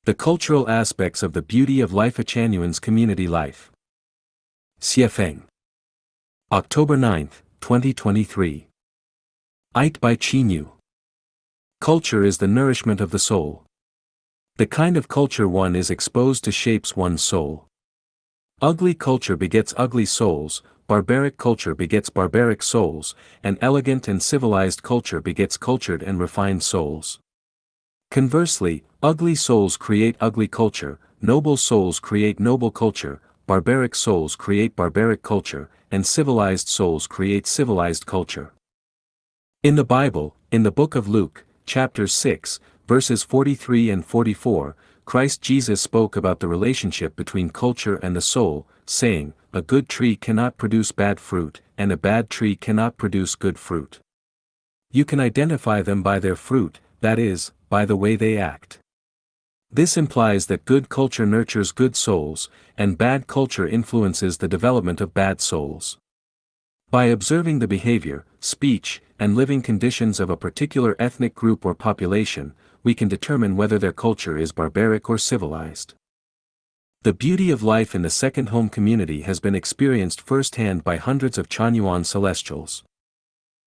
The cultural aspects of the beauty of Lifechanyuan's community life. Xiefeng. October 9, 2023. Ait by Chinyu. Culture is the nourishment of the soul. The kind of culture one is exposed to shapes one's soul. Ugly culture begets ugly souls, barbaric culture begets barbaric souls, and elegant and civilized culture begets cultured and refined souls. Conversely, ugly souls create ugly culture, noble souls create noble culture, barbaric souls create barbaric culture, and civilized souls create civilized culture. In the Bible, in the book of Luke, chapter 6, verses 43 and 44, Christ Jesus spoke about the relationship between culture and the soul, saying, "A good tree cannot produce bad fruit, and a bad tree cannot produce good fruit. You can identify them by their fruit, that is, by the way they act." This implies that good culture nurtures good souls, and bad culture influences the development of bad souls. By observing the behavior, speech, and living conditions of a particular ethnic group or population, we can determine whether their culture is barbaric or civilized. The beauty of life in the second home community has been experienced firsthand by hundreds of Chanyuan celestials.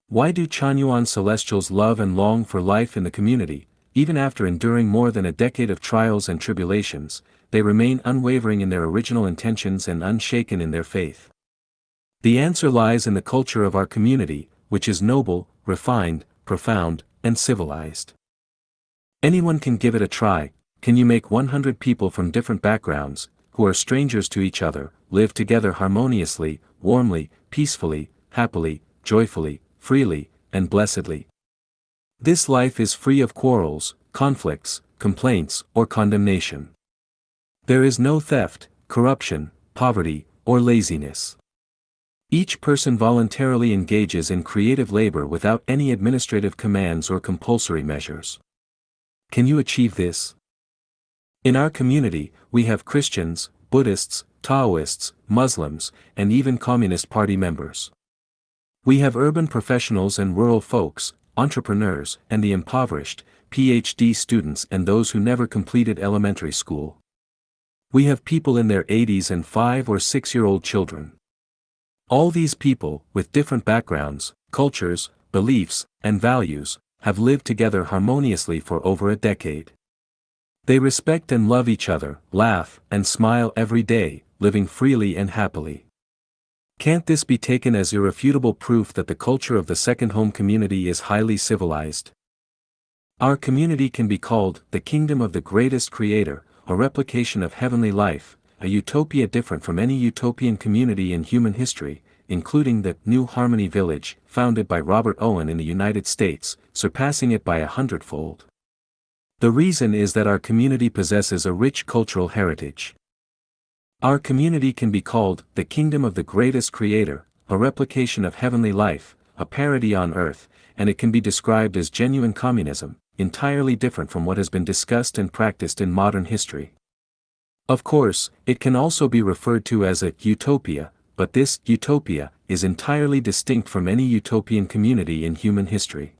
Why do Chanyuan celestials love and long for life in the community? Even after enduring more than a decade of trials and tribulations, they remain unwavering in their original intentions and unshaken in their faith. The answer lies in the culture of our community, which is noble, refined, profound, and civilized. Anyone can give it a try. Can you make 100 people from different backgrounds, who are strangers to each other, live together harmoniously, warmly, peacefully, happily, joyfully, freely, and blessedly? This life is free of quarrels, conflicts, complaints, or condemnation. There is no theft, corruption, poverty, or laziness. Each person voluntarily engages in creative labor without any administrative commands or compulsory measures. Can you achieve this? In our community, we have Christians, Buddhists, Taoists, Muslims, and even Communist Party members. We have urban professionals and rural folks, entrepreneurs, and the impoverished, PhD students and those who never completed elementary school. We have people in their 80s and 5 or 6-year-old children. All these people, with different backgrounds, cultures, beliefs, and values, have lived together harmoniously for over a decade. They respect and love each other, laugh and smile every day, living freely and happily. Can't this be taken as irrefutable proof that the culture of the second home community is highly civilized? Our community can be called the kingdom of the greatest creator, a replication of heavenly life, a utopia different from any utopian community in human history, including the New Harmony Village, founded by Robert Owen in the United States, surpassing it by 100-fold. The reason is that our community possesses a rich cultural heritage. Our community can be called the kingdom of the greatest creator, a replication of heavenly life, a parody on earth, and it can be described as genuine communism, entirely different from what has been discussed and practiced in modern history. Of course, it can also be referred to as a utopia, but this utopia is entirely distinct from any utopian community in human history.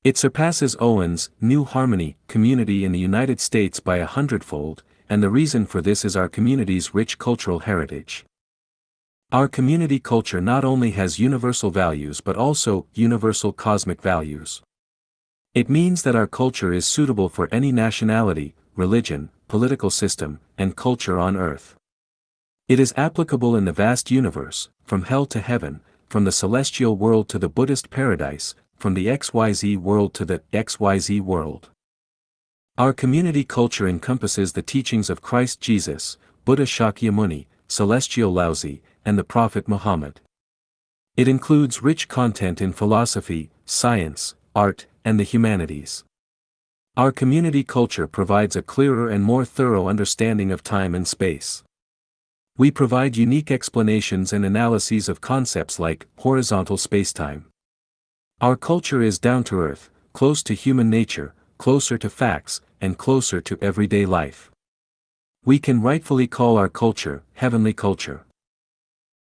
It surpasses Owen's New Harmony community in the United States by 100-fold, and the reason for this is our community's rich cultural heritage. Our community culture not only has universal values but also universal cosmic values. It means that our culture is suitable for any nationality, religion, political system, and culture on earth. It is applicable in the vast universe, from hell to heaven, from the celestial world to the Buddhist paradise, from the XYZ world to the XYZ world. Our community culture encompasses the teachings of Christ Jesus, Buddha Shakyamuni, Celestial Laozi, and the Prophet Muhammad. It includes rich content in philosophy, science, art, and the humanities. Our community culture provides a clearer and more thorough understanding of time and space. We provide unique explanations and analyses of concepts like horizontal spacetime. Our culture is down to earth, close to human nature, closer to facts, and closer to everyday life. We can rightfully call our culture heavenly culture.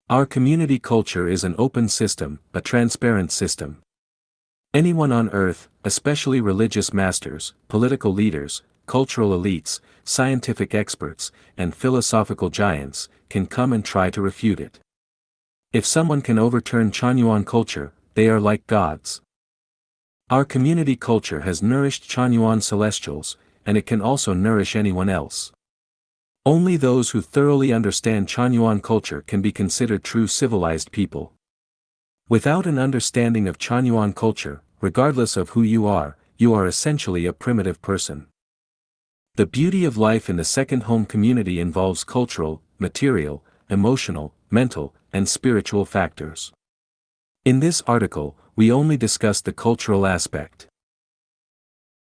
Our community culture is an open system, a transparent system. Anyone on earth, especially religious masters, political leaders, cultural elites, scientific experts, and philosophical giants, can come and try to refute it. If someone can overturn Chanyuan culture, they are like gods. Our community culture has nourished Chanyuan celestials, and it can also nourish anyone else. Only those who thoroughly understand Chanyuan culture can be considered true civilized people. Without an understanding of Chanyuan culture, regardless of who you are essentially a primitive person. The beauty of life in the second home community involves cultural, material, emotional, mental, and spiritual factors. In this article, we only discuss the cultural aspect.